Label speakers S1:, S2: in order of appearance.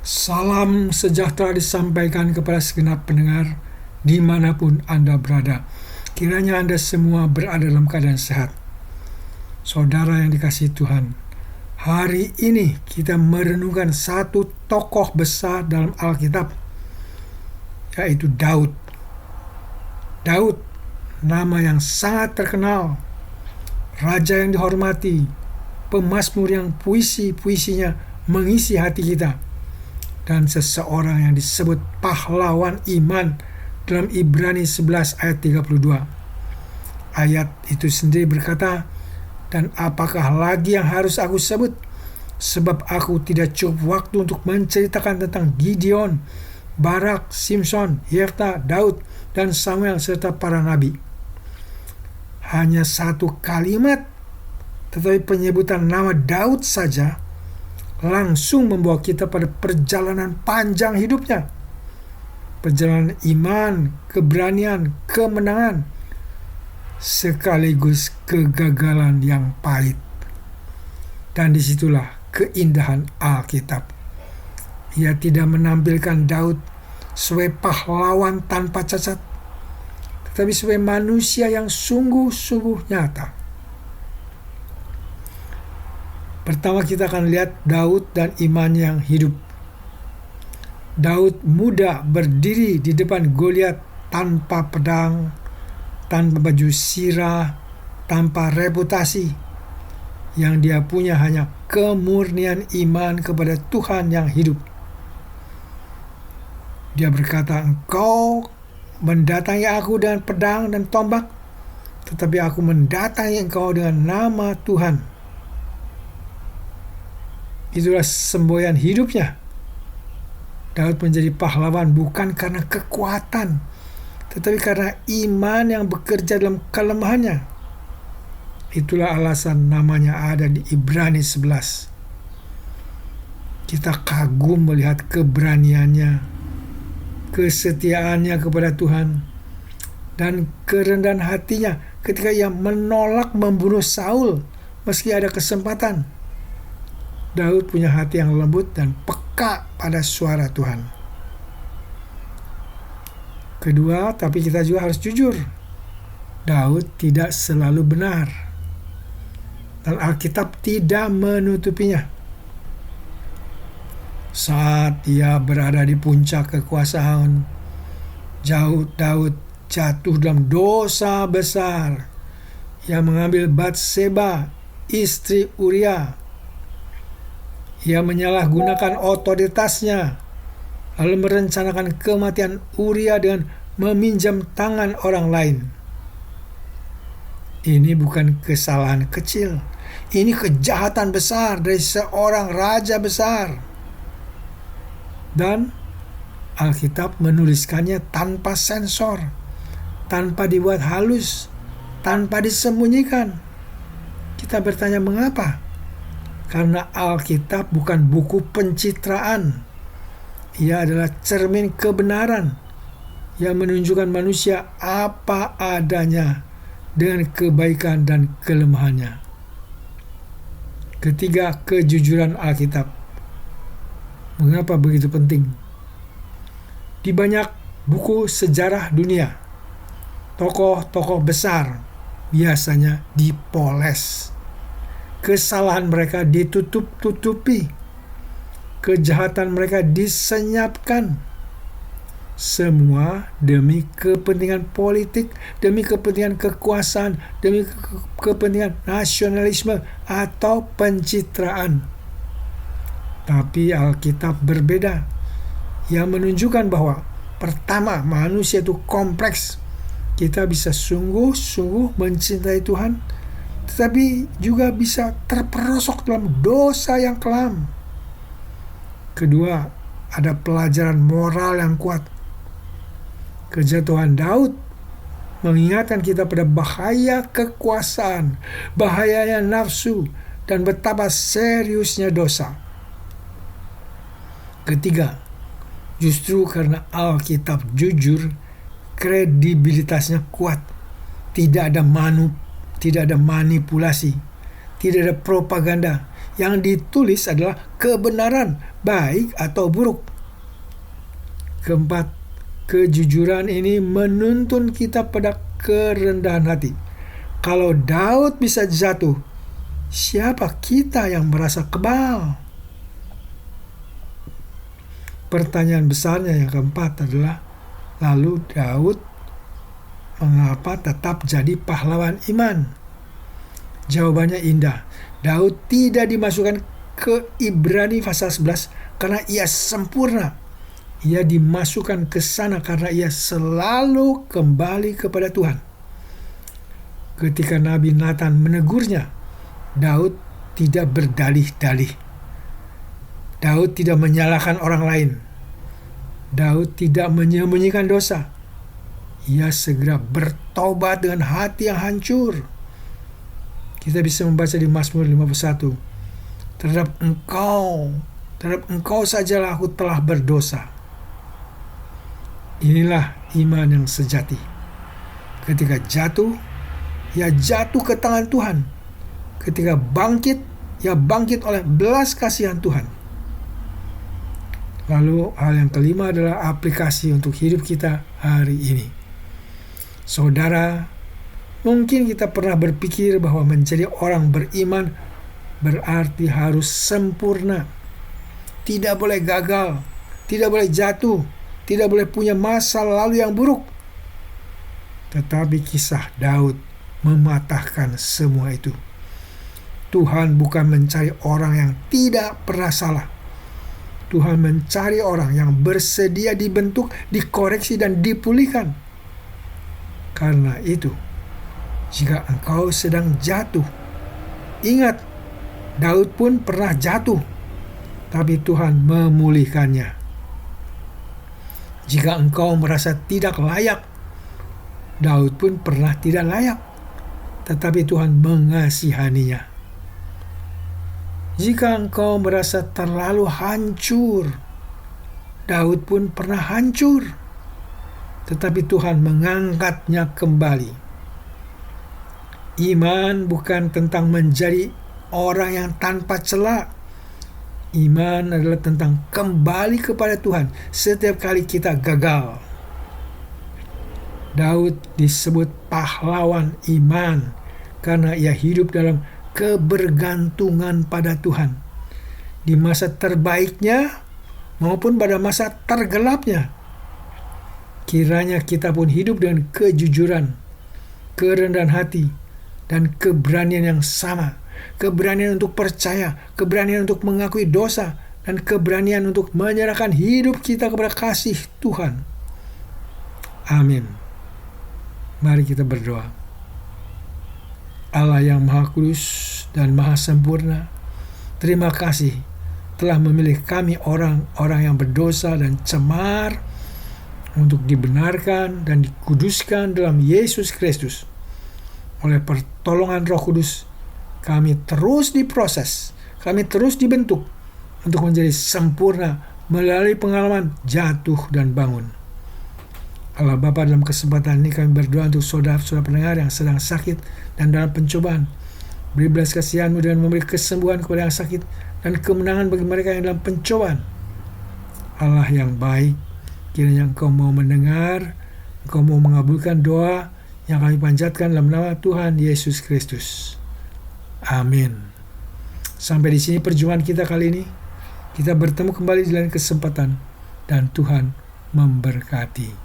S1: Salam sejahtera disampaikan kepada segenap pendengar dimanapun Anda berada. Kiranya Anda semua berada dalam keadaan sehat. Saudara yang dikasihi Tuhan, hari ini kita merenungkan satu tokoh besar dalam Alkitab, yaitu Daud. Daud, nama yang sangat terkenal, raja yang dihormati, pemazmur yang puisi-puisinya mengisi hati kita, dan seseorang yang disebut pahlawan iman dalam Ibrani 11 ayat 32. Ayat itu sendiri berkata, "Dan apakah lagi yang harus aku sebut? Sebab aku tidak cukup waktu untuk menceritakan tentang Gideon, Barak, Simson, Yefta, Daud, dan Samuel serta para nabi." Hanya satu kalimat, tetapi penyebutan nama Daud saja langsung membawa kita pada perjalanan panjang hidupnya. Perjalanan iman, keberanian, kemenangan, sekaligus kegagalan yang pahit. Dan disitulah keindahan Alkitab. Ia tidak menampilkan Daud sebagai pahlawan tanpa cacat, tetapi sebagai manusia yang sungguh-sungguh nyata. Pertama kita akan lihat Daud dan iman yang hidup. Daud muda berdiri di depan Goliat tanpa pedang, tanpa baju sirah, tanpa reputasi. Yang dia punya hanya kemurnian iman kepada Tuhan yang hidup. Dia berkata, "Engkau mendatangi aku dengan pedang dan tombak, tetapi aku mendatangi engkau dengan nama Tuhan." Itulah semboyan hidupnya. Daud menjadi pahlawan bukan karena kekuatan, tetapi karena iman yang bekerja dalam kelemahannya. Itulah alasan namanya ada di Ibrani 11. Kita kagum melihat keberaniannya, kesetiaannya kepada Tuhan, dan kerendahan hatinya ketika ia menolak membunuh Saul meski ada kesempatan. Daud punya hati yang lembut dan peka pada suara Tuhan. Kedua, tapi kita juga harus jujur. Daud tidak selalu benar, dan Alkitab tidak menutupinya. Saat ia berada di puncak kekuasaan, Daud jatuh dalam dosa besar. Ia mengambil Batseba, istri Uria. Ia menyalahgunakan otoritasnya, lalu merencanakan kematian Uria dengan meminjam tangan orang lain. Ini bukan kesalahan kecil. Ini kejahatan besar dari seorang raja besar. Dan Alkitab menuliskannya tanpa sensor, tanpa dibuat halus, tanpa disembunyikan. Kita bertanya mengapa? Karena Alkitab bukan buku pencitraan. Ia adalah cermin kebenaran yang menunjukkan manusia apa adanya dengan kebaikan dan kelemahannya. Ketiga, kejujuran Alkitab. Mengapa begitu penting? Di banyak buku sejarah dunia, tokoh-tokoh besar biasanya dipoles. Kesalahan mereka ditutup-tutupi. Kejahatan mereka disenyapkan. Semua demi kepentingan politik, demi kepentingan kekuasaan, demi kepentingan nasionalisme atau pencitraan. Tapi Alkitab berbeda. Yang menunjukkan bahwa pertama, manusia itu kompleks. Kita bisa sungguh-sungguh mencintai Tuhan, tetapi juga bisa terperosok dalam dosa yang kelam. Kedua, ada pelajaran moral yang kuat. Kejatuhan Daud mengingatkan kita pada bahaya kekuasaan, bahayanya nafsu, dan betapa seriusnya dosa. Ketiga, justru karena Alkitab jujur, kredibilitasnya kuat. Tidak ada manipulasi, tidak ada propaganda. Yang ditulis adalah kebenaran, baik atau buruk. Keempat, kejujuran ini menuntun kita pada kerendahan hati. Kalau Daud bisa jatuh, siapa kita yang merasa kebal? Pertanyaan besarnya yang keempat adalah, lalu Daud mengapa tetap jadi pahlawan iman? Jawabannya indah. Daud tidak dimasukkan ke Ibrani pasal 11 karena ia sempurna. Ia dimasukkan ke sana karena ia selalu kembali kepada Tuhan. Ketika Nabi Nathan menegurnya, Daud tidak berdalih-dalih. Daud tidak menyalahkan orang lain. Daud tidak menyembunyikan dosa. Ia segera bertobat dengan hati yang hancur. Kita bisa membaca di Mazmur 51. Terhadap engkau sajalah aku telah berdosa. Inilah iman yang sejati. Ketika jatuh, ia jatuh ke tangan Tuhan. Ketika bangkit, ia bangkit oleh belas kasihan Tuhan. Lalu hal yang kelima adalah aplikasi untuk hidup kita hari ini. Saudara, mungkin kita pernah berpikir bahwa menjadi orang beriman berarti harus sempurna. Tidak boleh gagal, tidak boleh jatuh, tidak boleh punya masa lalu yang buruk. Tetapi kisah Daud mematahkan semua itu. Tuhan bukan mencari orang yang tidak pernah salah. Tuhan mencari orang yang bersedia dibentuk, dikoreksi, dan dipulihkan. Karena itu, jika engkau sedang jatuh, ingat, Daud pun pernah jatuh, tapi Tuhan memulihkannya. Jika engkau merasa tidak layak, Daud pun pernah tidak layak, tetapi Tuhan mengasihaninya. Jika engkau merasa terlalu hancur, Daud pun pernah hancur, tetapi Tuhan mengangkatnya kembali. Iman bukan tentang menjadi orang yang tanpa celah. Iman adalah tentang kembali kepada Tuhan setiap kali kita gagal. Daud disebut pahlawan iman karena ia hidup dalam kebergantungan pada Tuhan. Di masa terbaiknya maupun pada masa tergelapnya. Kiranya kita pun hidup dengan kejujuran, kerendahan hati, dan keberanian yang sama. Keberanian untuk percaya, keberanian untuk mengakui dosa, dan keberanian untuk menyerahkan hidup kita kepada kasih Tuhan. Amin. Mari kita berdoa. Allah yang Maha Kudus dan Maha Sempurna, terima kasih telah memilih kami orang-orang yang berdosa dan cemar untuk dibenarkan dan dikuduskan dalam Yesus Kristus. Oleh pertolongan Roh Kudus, kami terus diproses, kami terus dibentuk untuk menjadi sempurna melalui pengalaman jatuh dan bangun. Allah Bapa, dalam kesempatan ini kami berdoa untuk saudara-saudara pendengar yang sedang sakit dan dalam pencobaan. Beri belas kasihan-Mu dengan memberi kesembuhan kepada yang sakit dan kemenangan bagi mereka yang dalam pencobaan. Allah yang baik, kiranya Engkau mau mendengar, Engkau mau mengabulkan doa yang kami panjatkan dalam nama Tuhan Yesus Kristus. Amin. Sampai di sini perjumpaan kita kali ini. Kita bertemu kembali di lain kesempatan, dan Tuhan memberkati.